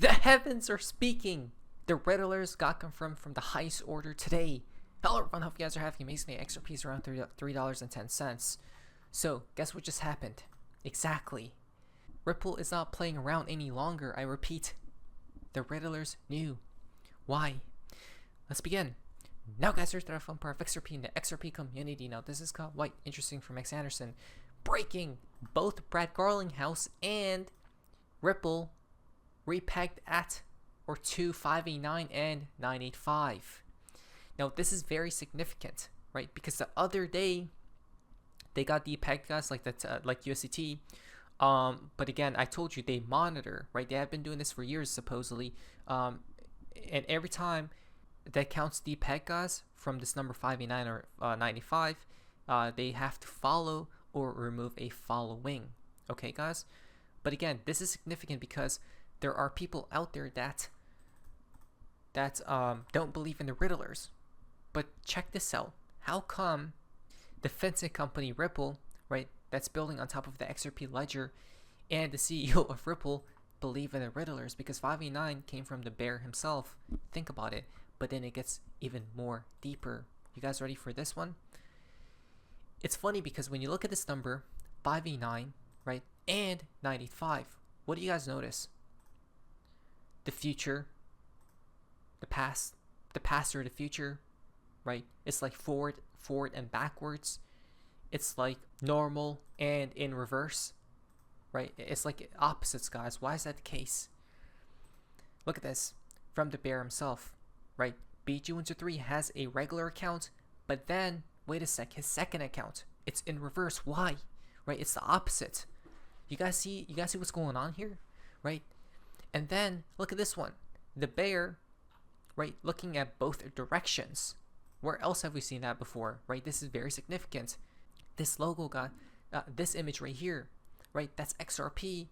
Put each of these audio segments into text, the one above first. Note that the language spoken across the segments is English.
The heavens are speaking. The Riddlers got confirmed from the highest order today. Hello everyone, hope you guys are having an amazing day. XRP is around $3.10. So, guess what just happened? Exactly. Ripple is not playing around any longer. I repeat, the Riddlers knew. Why? Let's begin. Now guys, here's the fun part of XRP in the XRP community. Now this is quite interesting from X Anderson. Breaking! Both Brad Garlinghouse and Ripple repegged at or 589 and 985. Now this is very significant, right? Because the other day they got depegged, guys, like that, like USDT. But again, I told you they monitor, right? They have been doing this for years supposedly. And every time that counts depeg, guys, from this number 589 or 95, they have to follow or remove a following. Okay, guys. But again, this is significant because there are people out there that don't believe in the Riddlers. But check this out. How come the fintech company Ripple, right, that's building on top of the XRP ledger, and the CEO of Ripple believe in the Riddlers? Because 589 came from the bear himself. Think about it. But then it gets even more deeper. You guys ready for this one? It's funny because when you look at this number, 589, right, and 95, what do you guys notice? The future, the past or the future, right? It's like forward and backwards. It's like normal and in reverse, right? It's like opposites, guys. Why is that the case? Look at this from the bear himself, right? BG123 has a regular account, but then wait a sec, his second account, it's in reverse. Why? Right? It's the opposite. You guys see what's going on here, right? And then look at this one, the bear, right? Looking at both directions. Where else have we seen that before, right? This is very significant. This logo got this image right here, right? That's XRP,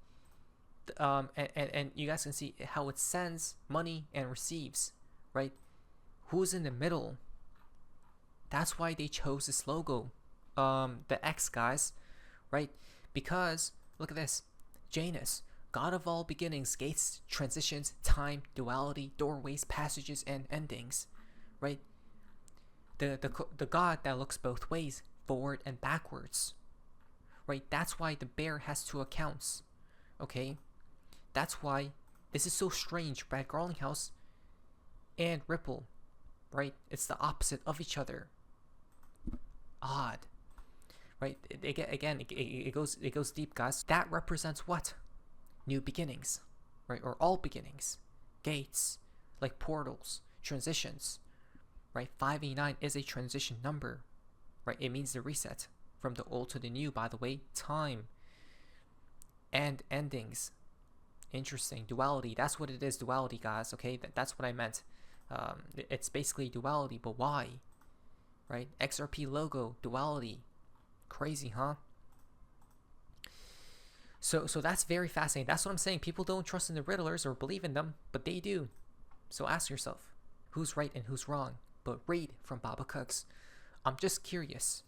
and you guys can see how it sends money and receives, right? Who's in the middle? That's why they chose this logo, the X, guys, right? Because look at this, Janus, God of all beginnings, gates, transitions, time, duality, doorways, passages, and endings, right? The God that looks both ways, forward and backwards, right? That's why the bear has two accounts, okay? That's why this is so strange. Brad Garlinghouse and Ripple, right? It's the opposite of each other. Odd, right? It goes deep, guys. That represents what? New beginnings, right? Or all beginnings, gates, like portals, transitions, right? 589 is a transition number, right? It means the reset from the old to the new. By the way, time and endings. Interesting. Duality. That's what it is. Duality, guys. Okay, that's what I meant. It's basically duality, but why? Right? XRP logo, duality. Crazy, huh? So that's very fascinating. That's what I'm saying. People don't trust in the Riddlers or believe in them, but they do. So ask yourself, who's right and who's wrong? But read from Baba Cooks. I'm just curious.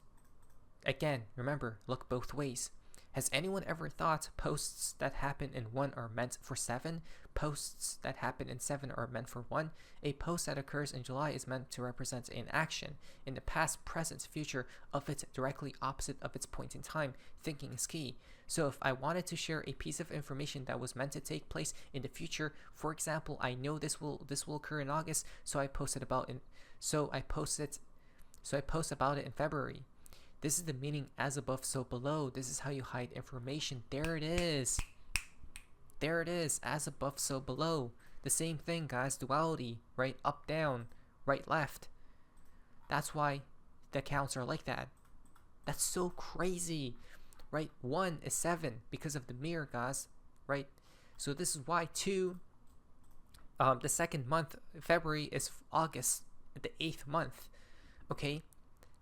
Again, remember, look both ways. Has anyone ever thought posts that happen in 1 are meant for 7? Posts that happen in 7 are meant for 1? A post that occurs in July is meant to represent an action in the past, present, future of it, directly opposite of its point in time. Thinking is key. So if I wanted to share a piece of information that was meant to take place in the future, for example, I know this will occur in August, so I post about it in February. This is the meaning, as above, so below. This is how you hide information. There it is. There it is. As above, so below. The same thing, guys. Duality. Right? Up, down. Right, left. That's why the accounts are like that. That's so crazy. Right? 1 is 7 because of the mirror, guys. Right? So this is why 2, the second month, February, is August, the 8th month. Okay?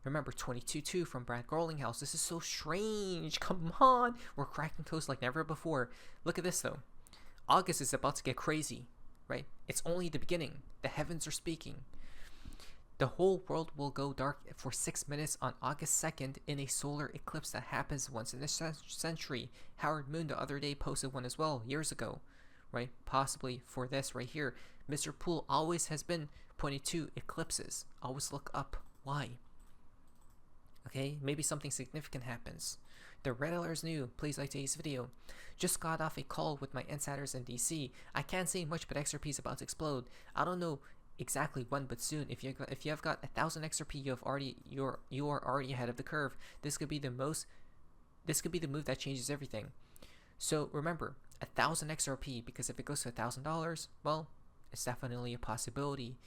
Remember, 22.2 from Brad Garlinghouse. This is so strange. Come on. We're cracking codes like never before. Look at this, though. August is about to get crazy, right? It's only the beginning. The heavens are speaking. The whole world will go dark for 6 minutes on August 2nd in a solar eclipse that happens once in a century. Howard Moon the other day posted one as well, years ago, right? Possibly for this right here. Mr. Pool always has been pointed to eclipses. Always look up. Why? Okay, maybe something significant happens. The Riddlers knew. Please like today's video. Just got off a call with my insiders in DC. I can't say much, but XRP is about to explode. I don't know exactly when, but soon. If you have got 1,000 XRP, you are already ahead of the curve. This could be the move that changes everything. So remember, 1,000 XRP, because if it goes to $1,000, well, it's definitely a possibility.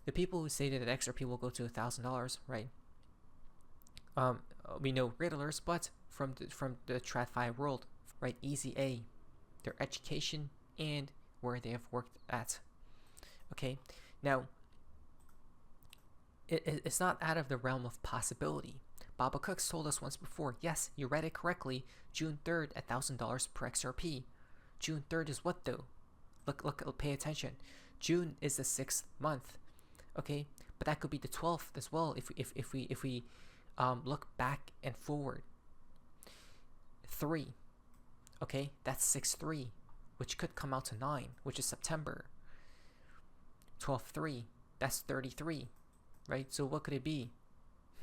The people who stated that XRP will go to $1,000, right? We know Riddlers, but from the TradFi world, right? Easy A, their education and where they have worked at. Okay, now it's not out of the realm of possibility. Baba Cooks told us once before. Yes, you read it correctly. June 3rd, $1,000 per XRP. June 3rd is what though? Look, pay attention. June is the 6th month. Okay, but that could be the 12th as well if we look back and forward. 3, okay, that's 6-3, which could come out to 9, which is September. 12-3, that's 33, right? So what could it be?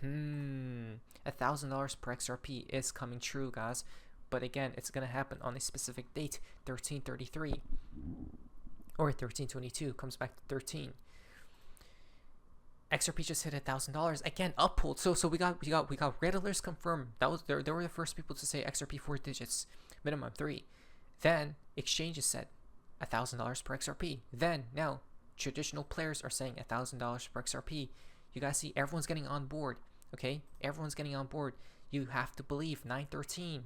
$1,000 per XRP is coming true, guys. But again, it's gonna happen on a specific date, 1333 or 1322. Comes back to 13. XRP just hit $1,000 again. Uphold. So we got Riddlers confirmed. That was they were the first people to say XRP 4 digits, minimum 3. Then exchanges said $1,000 per XRP. Then now traditional players are saying $1,000 per XRP. You guys see, everyone's getting on board. Okay, everyone's getting on board. You have to believe 913.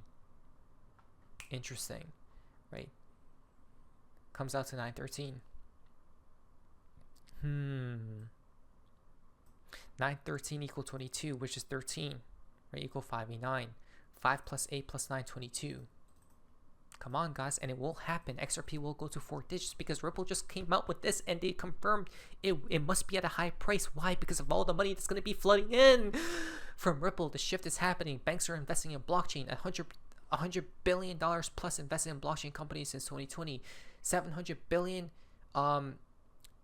Interesting, right? Comes out to 913. 913 equal 22, which is 13, right? Equal 5e9. 5 plus 8 plus 9, 22. Come on, guys, and it will happen. XRP will go to 4 digits because Ripple just came out with this and they confirmed it must be at a high price. Why? Because of all the money that's going to be flooding in from Ripple. The shift is happening. Banks are investing in blockchain. $100 billion plus invested in blockchain companies since 2020. $700 billion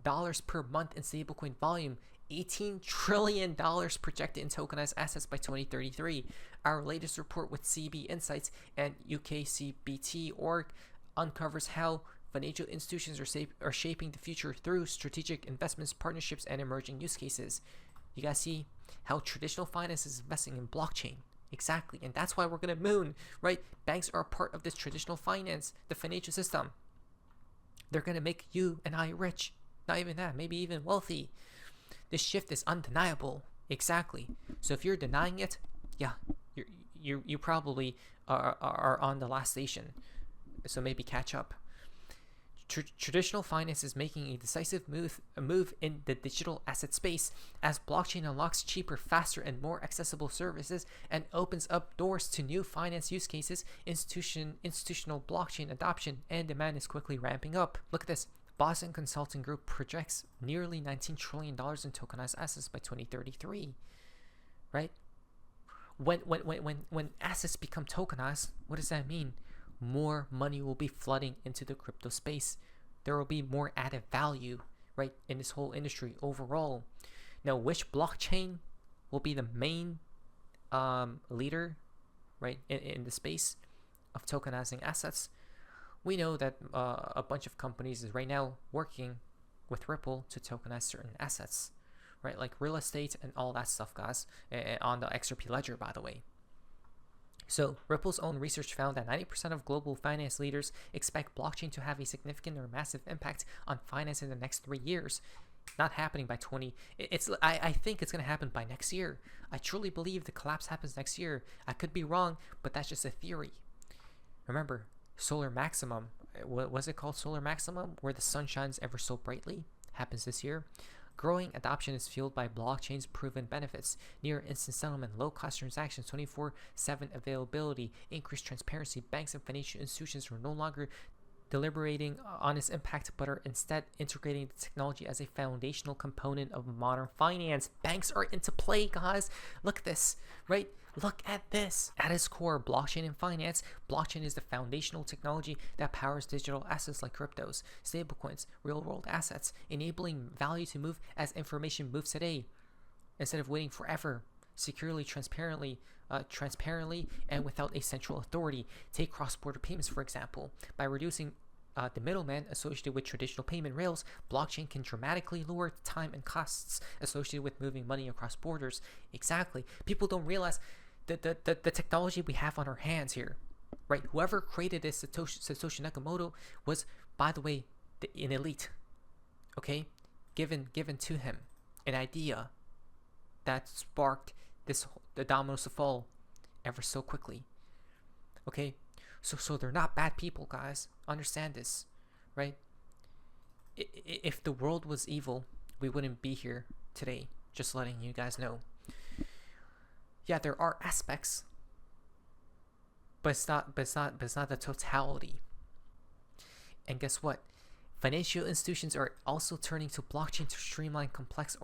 dollars per month in stablecoin volume. $18 trillion projected in tokenized assets by 2033. Our latest report with CB Insights and UKCBT org uncovers how financial institutions are shaping the future through strategic investments, partnerships, and emerging use cases. You guys see how traditional finance is investing in blockchain. Exactly, and that's why we're gonna moon, right? Banks are a part of this traditional finance, the financial system. They're gonna make you and I rich. Not even that, maybe even wealthy. This shift is undeniable. Exactly. So if you're denying it, yeah, you probably are on the last station. So maybe catch up. Traditional finance is making a decisive move in the digital asset space as blockchain unlocks cheaper, faster, and more accessible services and opens up doors to new finance use cases. Institutional blockchain adoption and demand is quickly ramping up. Look at this. Boston Consulting Group projects nearly $19 trillion in tokenized assets by 2033, right? When assets become tokenized, what does that mean? More money will be flooding into the crypto space. There will be more added value, right, in this whole industry overall. Now, which blockchain will be the main leader, right, in the space of tokenizing assets? We know that a bunch of companies is right now working with Ripple to tokenize certain assets, right? Like real estate and all that stuff, guys, on the XRP ledger, by the way. So Ripple's own research found that 90% of global finance leaders expect blockchain to have a significant or massive impact on finance in the next 3 years. Not happening by 20. I think it's going to happen by next year. I truly believe the collapse happens next year. I could be wrong, but that's just a theory. Remember, solar maximum, what was it called? Solar maximum, where the sun shines ever so brightly, happens this year. Growing adoption is fueled by blockchain's proven benefits: near instant settlement, low cost transactions, 24/7 availability, increased transparency. Banks and financial institutions are no longer deliberating on its impact, but are instead integrating the technology as a foundational component of modern finance. Banks are into play, guys. Look at this, right? Look at this. At its core, blockchain and finance. Blockchain is the foundational technology that powers digital assets like cryptos, stablecoins, real-world assets, enabling value to move as information moves today, instead of waiting forever, securely, transparently, and without a central authority. Take cross-border payments, for example. By reducing the middleman associated with traditional payment rails, blockchain can dramatically lower the time and costs associated with moving money across borders. Exactly. People don't realize the technology we have on our hands here, right? Whoever created this, Satoshi Nakamoto, was, by the way, an elite. Okay, given to him an idea that sparked the dominoes to fall ever so quickly. Okay, so they're not bad people, guys. Understand this, right? If the world was evil, we wouldn't be here today. Just letting you guys know. Yeah, there are aspects, but it's not the totality. And guess what? Financial institutions are also turning to blockchain to streamline complex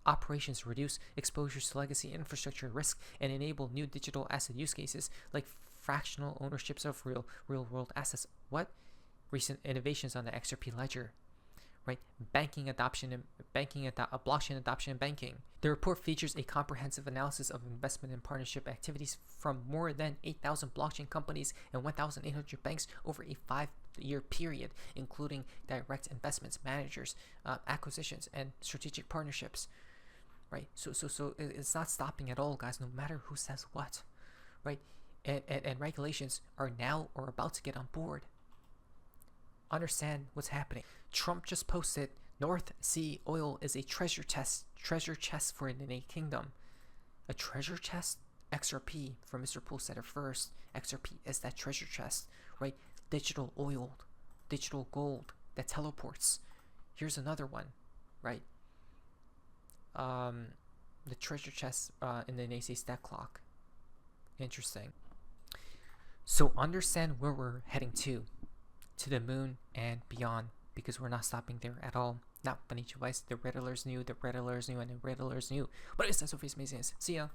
operations, reduce exposures to legacy infrastructure risk, and enable new digital asset use cases like fractional ownerships of real world assets. What? Recent innovations on the XRP ledger, right? Blockchain adoption in banking. The report features a comprehensive analysis of investment and partnership activities from more than 8,000 blockchain companies and 1,800 banks over a 5-year period, including direct investments, managers, acquisitions, and strategic partnerships. Right? So it's not stopping at all, guys, no matter who says what. Right? And regulations are now or about to get on board. Understand what's happening. Trump just posted, North Sea oil is a treasure chest for the United Kingdom. A treasure chest? XRP, from Mr. Poole said it first. XRP is that treasure chest, right? Digital oil, digital gold that teleports. Here's another one, right? The treasure chest in the Nase stat clock. Interesting. So understand where we're heading to the moon and beyond, because we're not stopping there at all. Not financial advice. The Riddlers knew, and the Riddlers knew. But it's so face amazing. See ya.